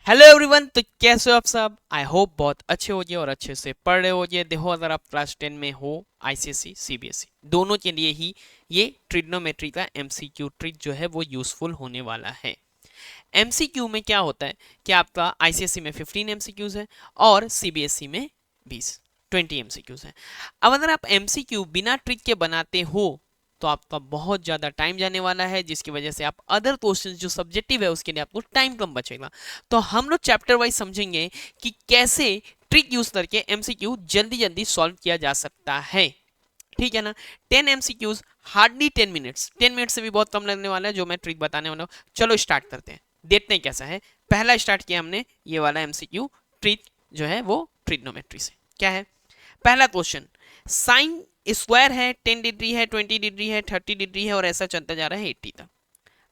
Hello everyone. तो कैसे हो आप सब? आई होप बहुत अच्छे होगे और अच्छे से पढ़ रहे होगे। देखो, अगर आप क्लास 10 में हो, आईसीएसई सीबीएसई दोनों के लिए ही ये ट्रिग्नोमेट्री का एमसीक्यू ट्रिक जो है वो यूजफुल होने वाला है। एमसीक्यू में क्या होता है कि आपका आईसीएसई में 15 एमसीक्यूज है और सीबीएसई में 20 एमसीक्यूज है। अब अगर आप एमसीक्यू बिना ट्रिक के बनाते हो तो आपका बहुत ज़्यादा टाइम जाने वाला है, जिसकी वजह से आप अदर क्वेश्चंस जो सब्जेक्टिव है उसके लिए आपको टाइम कम बचेगा। तो हम लोग चैप्टर वाइज समझेंगे कि कैसे ट्रिक यूज करके एमसीक्यू जल्दी जल्दी सॉल्व किया जा सकता है। ठीक है ना? 10 एमसीक्यूज, हार्डली 10 मिनट्स, 10 मिनट से भी बहुत कम लगने वाला है जो मैं ट्रिक बताने वाला हूँ। चलो स्टार्ट करते हैं, देखते हैं कैसा है। पहला स्टार्ट किया हमने ये वाला एमसीक्यू ट्रिक जो है वो ट्रिग्नोमेट्री से। क्या है पहला क्वेश्चन? साइन स्क्वायर है, 10 डिग्री है, 20 डिग्री है, 30 डिग्री है और ऐसा चलता जा रहा है 80 तक।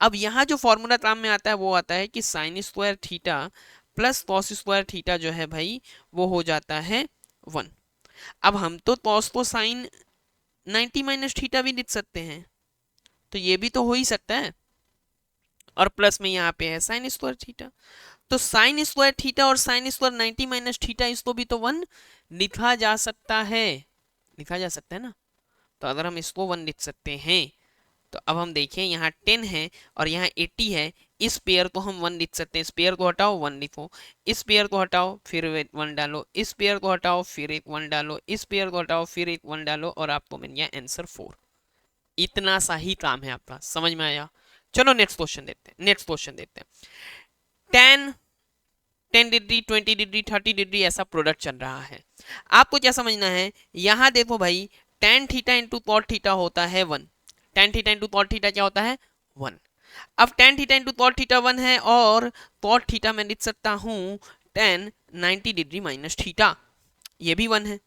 अब यहाँ जो फॉर्मूला काम में आता है वो आता है कि sine square theta plus cos square theta जो है भाई वो हो जाता है 1। अब हम तो कॉस को साइन 90 माइनस थीटा भी लिख सकते हैं, तो ये भी तो हो ही सकता है। और प्लस में यहाँ पे है साइन स्क्वायर थीटा, तो साइन स्क्वायर थीटा और साइन स्क्वायर 90 माइनस थीटा इसको भी तो 1 लिखा जा सकता है। लिखा जा सकता है ना? तो अगर हम इसको 1 लिख सकते हैं तो अब हम देखें यहाँ 10 है और यहाँ 80 है। इस पेयर को हम 1 लिख सकते हैं। इस पेयर को हटाओ 1 लिखो, इस पेयर को हटाओ फिर 1 डालो, इस पेयर को हटाओ फिर एक 1 डालो, इस पेयर को हटाओ फिर एक 1 डालो और आपको मिल गया आंसर 4। इतना सा ही काम है आपका। समझ में आया? चलो नेक्स्ट क्वेश्चन देखते हैं। नेक्स्ट क्वेश्चन देखते हैं। टेन 10 डिग्री, 20 डिग्री, 30 डिग्री ऐसा प्रोडक्ट चल रहा है। आपको क्या समझना है? यहां देखो भाई, tan theta into cot theta होता है 1। Tan theta into cot theta क्या होता है? 1। अब tan theta into cot theta 1 है और कॉट थीटा मैं लिख सकता हूं टेन 90 डिग्री माइनस थीटा, ये भी 1 है।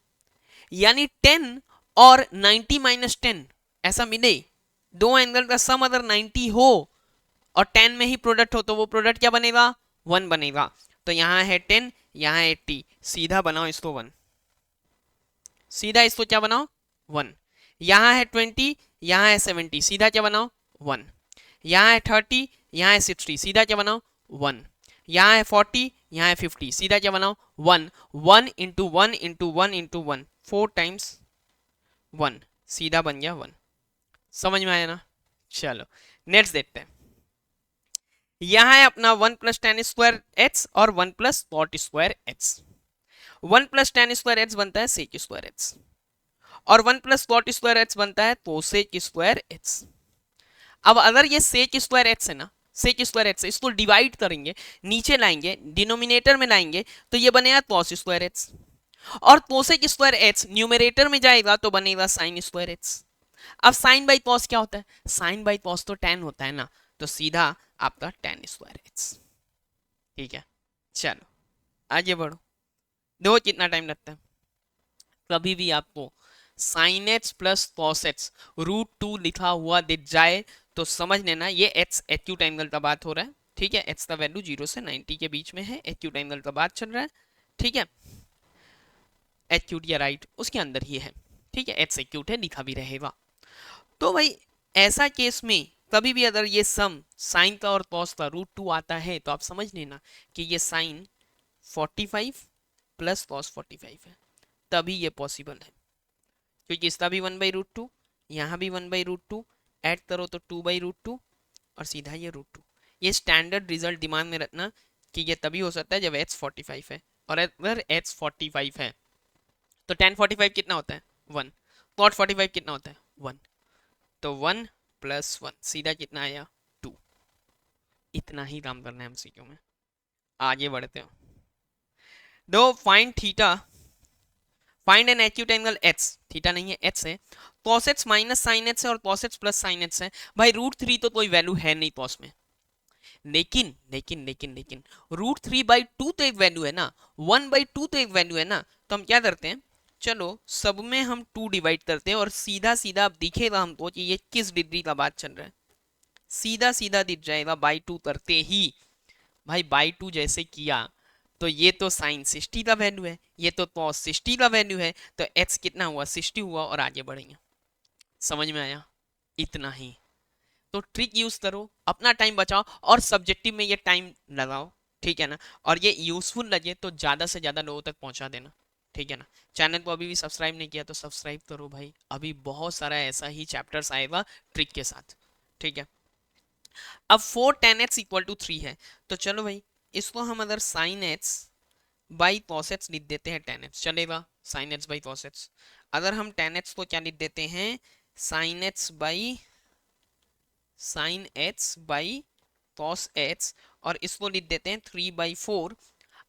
यानी 10 और 90 माइनस 10 ऐसा मिले, दो एंगल का सम अगर 90 हो और 10 में ही प्रोडक्ट हो तो वो प्रोडक्ट क्या बनेगा? 1 बनेगा। तो यहाँ है 10, यहाँ है 80, सीधा बनाओ इसको 1। सीधा इसको क्या बनाओ? 1। यहाँ है 20, यहाँ है 70, सीधा क्या बनाओ? 1। यहाँ है 30, यहाँ है 60, सीधा क्या बनाओ? 1। यहाँ है 40, यहाँ है 50, सीधा क्या बनाओ? 1। 1 इंटू 1 इंटू 1 इंटू 1, 4 टाइम्स 1, सीधा बन गया 1। समझ में आया ना? चलो नेक्स्ट देखते हैं। यहाँ है अपना 1 प्लस टेन स्क्वायर एच और 1 plus cot square H. 1 plus tan square H बनता है सेक स्क्वायर एच और 1 प्लस कॉट स्क्वायर एच बनता है कोसेक स्क्वायर एच। अब अगर ये सेक स्क्वायर एच है ना, सेक स्क्वायर एच से इसको डिवाइड करेंगे, नीचे लाएंगे, डिनोमिनेटर में लाएंगे तो ये बनेगा कॉस स्क्वायर एच और कोसेक स्क्वायर एच न्यूमरेटर में जाएगा तो बनेगा साइन स्क्वायर एच। अब साइन बाई कॉस क्या होता है? साइन बाई कॉस तो टेन होता है ना, तो सीधा आपका टेन स्क्वायर एच। ठीक है, चलो आगे बढ़ो। देखो कितना टाइम लगता है। कभी भी आपको sine H plus cos H √2 लिखा हुआ दिख जाए तो समझ लेना ये एच एक्यूट एंगल का बात हो रहा है। ठीक है, एच का वैल्यू 0 से 90 के बीच में है, एक्यूट एंगल का बात चल रहा है। ठीक है, एक्यूट या राइट उसके अंदर ही है। ठीक है, एच एक्यूट है, लिखा भी रहेगा। तो भाई ऐसा केस में कभी भी अगर ये सम साइन का और कॉस का √2 आता है तो आप समझ लेना कि ये साइन 45 प्लस कॉस 45 है, तभी ये पॉसिबल है। क्योंकि इसका भी 1/√2, यहाँ भी 1/√2, ऐड करो तो 2/√2 और सीधा ये √2। ये स्टैंडर्ड रिजल्ट दिमाग में रखना कि ये तभी हो सकता है जब एच 45 है। और अगर एच 45 है तो टेन 45 कितना होता है? 1। कॉट 45 कितना होता है? 1। तो 1 प्लस 1 सीधा कितना आया? 2। इतना ही काम करना है एमसीक्यू में। आगे बढ़ते हो। To find theta, find an acute angle H, theta नहीं है एच है, cos H minus sine H है और cos H plus sine H है। भाई √3 तो कोई वैल्यू है नहीं कॉस में, लेकिन लेकिन लेकिन लेकिन √3/2 तो एक वैल्यू है ना, 1/2 तो एक वैल्यू है ना। तो हम क्या करते हैं, चलो सब में हम 2 डिवाइड करते हैं और सीधा सीधा अब दिखेगा हमको कि ये किस डिग्री का बात चल रहा है। सीधा सीधा दिख जाएगा बाई 2 करते ही। भाई बाई 2 जैसे किया तो ये तो साइन 60 का वैल्यू है, ये तो कॉस 60 का वैल्यू है, तो एच कितना हुआ? 60 हुआ और आगे बढ़ेंगे। समझ में आया? इतना ही। तो ट्रिक यूज करो, अपना टाइम बचाओ और सब्जेक्टिव में ये टाइम लगाओ। ठीक है ना। और ये यूजफुल लगे तो ज्यादा से ज्यादा लोगों तक पहुंचा देना, ठीक है ना। चैनल को अभी भी सब्सक्राइब नहीं किया तो सब्सक्राइब करो भाई, अभी बहुत सारा ऐसा ही चैप्टर्स आएगा ट्रिक के साथ, ठीक है। अब 4 tan x इक्वल टू 3 है, तो चलो भाई इसको हम अगर sine x by cos x लिख देते हैं tan x, चलेगा। Sine x by cos x, अगर हम tan x को क्या लिख देते हैं, sine x by cos x, और इसको लिख देते हैं 3/4।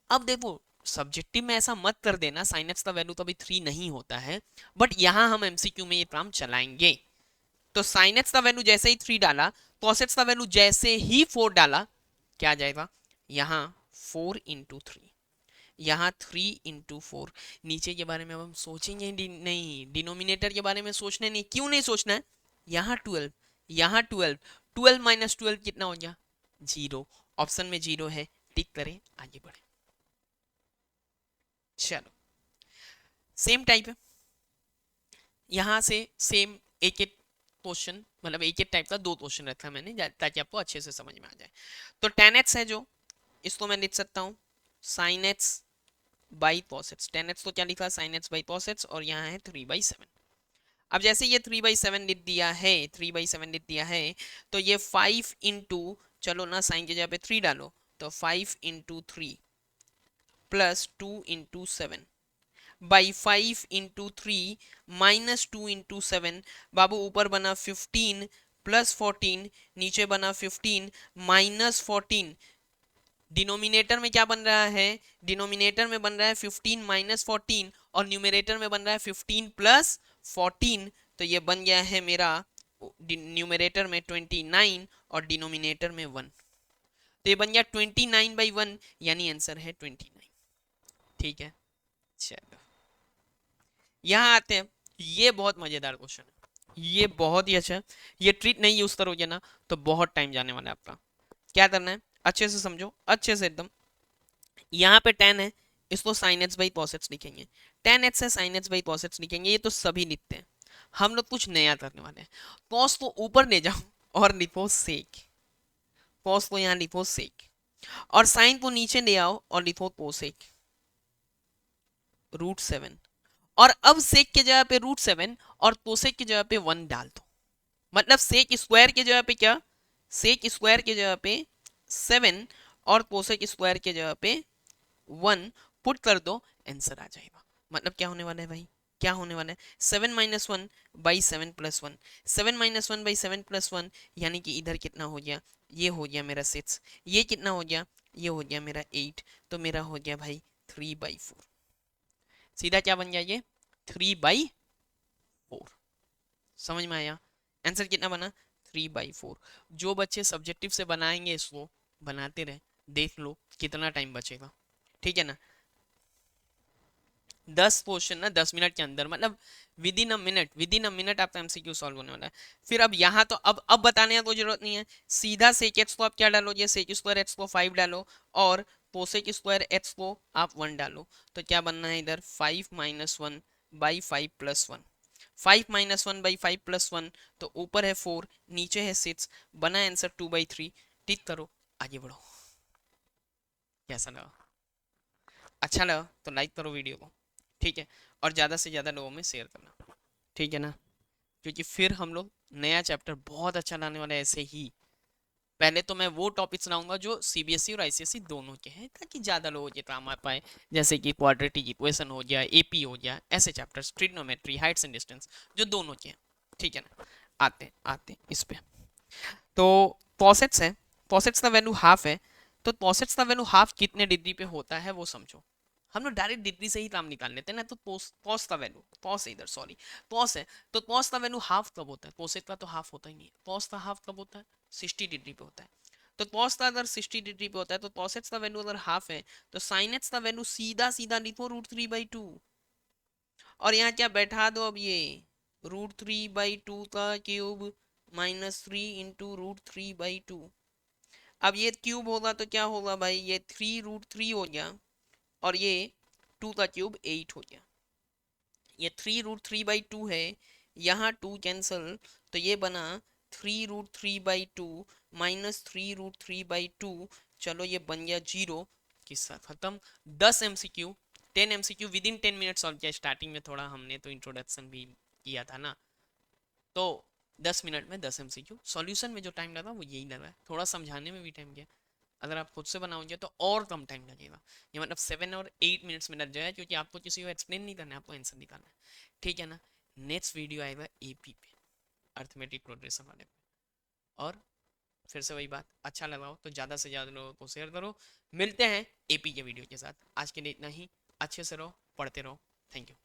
अब देखो सब्जेक्टिव में ऐसा मत कर देना, साइन एक्स का वैल्यू तो अभी 3 नहीं होता है, बट यहां हम एमसीक्यू में ये काम चलाएंगे। तो साइन एक्स का वैल्यू जैसे ही 3 डाला, कॉस एक्स का वैल्यू जैसे ही 4 डाला, क्या आ जाएगा यहाँ 4 × 3, यहाँ 3 × 4। नीचे के बारे में अब हम सोचेंगे नहीं, डिनोमिनेटर के बारे में सोचना नहीं, क्यों नहीं सोचना है, यहाँ 12, यहाँ 12, 12 माइनस 12 कितना हो गया 0, ऑप्शन में 0 है, टिक करें आगे बढ़े। चलो सेम टाइप है, यहाँ से सेम एक एक क्वेश्चन, मतलब एक एक टाइप का 2 क्वेश्चन रखा है मैंने ताकि आपको अच्छे से समझ में आ जाए। तो tan x है जो, इसको मैं लिख सकता हूँ sine x by cos x, tan x को क्या लिखा sine x by cos x, और यहाँ है 3/7। अब जैसे ये 3/7 लिख दिया है, 3/7 लिख दिया है, तो ये 5 इंटू, चलो ना साइन के जगह पे 3 डालो, तो 5 × 3 प्लस 2 × 7 बाई 5 × 3 माइनस 2 × 7। बाबू ऊपर बना 15 प्लस 14, नीचे बना 15 माइनस 14। डिनोमिनेटर में क्या बन रहा है, डिनोमिनेटर में बन रहा है 15 माइनस 14, और न्यूमरेटर में बन रहा है 15 प्लस 14। तो ये बन गया है मेरा न्यूमरेटर में 29 और डिनोमिनेटर में 1, तो ये बन गया 29/1, यानी आंसर है 29, ठीक है। चलो यहाँ आते हैं, ये बहुत मजेदार क्वेश्चन है, ये बहुत ही अच्छा है, ये ट्रिक नहीं यूज करोगे ना तो बहुत टाइम जाने वाला है आपका। क्या करना है अच्छे से समझो, अच्छे से एकदम। यहाँ पे tan है, इसको sin x by cos x लिखेंगे, tan x है sin x by cos x लिखेंगे, ये तो सभी लिखते हैं। हम लोग कुछ नया करने वाले हैं, cos को ऊपर ले जाओ और लिखो sec, cos को यहाँ लिखो sec, और sin को नीचे ले आओ और लिखो cosec √7, और अब sec के जगह पे √7 और cosec की जगह पे 1 डाल दो, मतलब sec स्क्वायर की जगह पे क्या, sec स्क्वायर की जगह पे 7 और cosec स्क्वायर की जगह पे 1 पुट कर दो, आंसर आ जाएगा। मतलब क्या होने वाला है भाई, क्या होने वाला है 7 - 1/7 + 1, 7 - 1/7 + 1, यानी कि इधर कितना हो गया, ये हो गया मेरा 6, ये कितना हो गया, ये हो गया मेरा 8, तो मेरा हो गया भाई 3/4। सीधा क्या बन गया ये 3/4, समझ में आया, आंसर कितना बना 3/4। जो बच्चे सब्जेक्टिव से बनाएंगे इसको बनाते रहे, देख लो कितना टाइम बचेगा, ठीक है ना। 10 क्वेश्चन ना 10 मिनट के अंदर, मतलब विद इन अ मिनट आपका एमसीक्यू सॉल्व होने वाला है। फिर अब यहाँ तो अब बताने का कोई जरूरत नहीं है, सीधा सेक एक्स को आप क्या डालोगे, सेक स्क्वायर एक्स को 5 डालो, और कोसेक स्क्वायर एक्स को आप 1 डालो, तो क्या बनना है इधर 5 - 1/5 + 1, 5 - 1/5 + 1, तो ऊपर है 4 नीचे है 6, बना आंसर 2/3। टिक करो आगे बढ़ो। कैसा लगा, अच्छा लगा तो लाइक करो वीडियो को, ठीक है, और ज़्यादा से ज़्यादा लोगों में शेयर करना, ठीक है ना, क्योंकि फिर हम लोग नया चैप्टर बहुत अच्छा लाने वाले हैं ऐसे ही। पहले तो मैं वो टॉपिक्स लाऊंगा जो सीबीएसई और आईसीएसई दोनों के हैं, ताकि ज़्यादा लोगों के काम आ पाए, जैसे कि क्वाड्रेटिक इक्वेशन हो गया, एपी हो गया, ऐसे chapters, trigonometry, Heights and distance, जो दोनों के हैं, ठीक है ना। आते आते इस पे, तो कॉसेट्स है, कॉसेट्स का वैल्यू हाफ है, तो कॉसेट्स का वैल्यू हाफ कितने डिग्री पे होता है वो समझो। हम लोग डायरेक्ट डिग्री से ही काम निकाल लेते हैं ना, तो कॉस का वैल्यू, कॉस है इधर, सॉरी कॉस है, तो कॉस का वैल्यू हाफ कब होता है, कोसेक का तो हाफ होता ही नहीं है, कॉस का हाफ कब होता है 60 डिग्री पे होता है। तो कॉस का अगर 60 डिग्री पे होता है, तो कॉसेक्स का वैल्यू अगर हाफ है, तो साइन एक्स का वैल्यू सीधा सीधा लिखो √3/2, और यहाँ क्या बैठा दो, अब ये √3/2 का क्यूब -3 × √3/2। अब ये क्यूब होगा तो क्या होगा भाई, ये 3√3 हो गया, और ये 2 का क्यूब 8 हो गया, ये 3√3/2 है, यहाँ 2 कैंसल, तो ये बना 3√3/2 - 3√3/2, चलो ये बन गया 0, किस्सा खत्म। 10 MCQ, 10 MCQ with in 10 minute solve किया। स्टार्टिंग में थोड़ा हमने तो इंट्रोडक्शन भी किया था ना, तो 10 मिनट में 10 एमसीक्यू। सॉल्यूशन में जो टाइम लगा वो यही लगा है, थोड़ा समझाने में भी टाइम गया। अगर आप खुद से बनाओगे तो और कम टाइम लगेगा, ये मतलब 7 और 8 मिनट्स में लग जाएगा, क्योंकि आपको किसी को एक्सप्लेन नहीं करना है, आपको आंसर निकालना है। ठीक है ना। नेक्स्ट वीडियो आएगा एपी पे, अर्थमेटिक प्रोग्रेशन वाले पे। और फिर से वही बात, अच्छा लगा हो तो ज़्यादा से ज़्यादा लोगों को शेयर करो। मिलते हैं एपी के वीडियो के साथ। आज के लिए इतना ही। अच्छे से रहो, पढ़ते रहो। Thank you.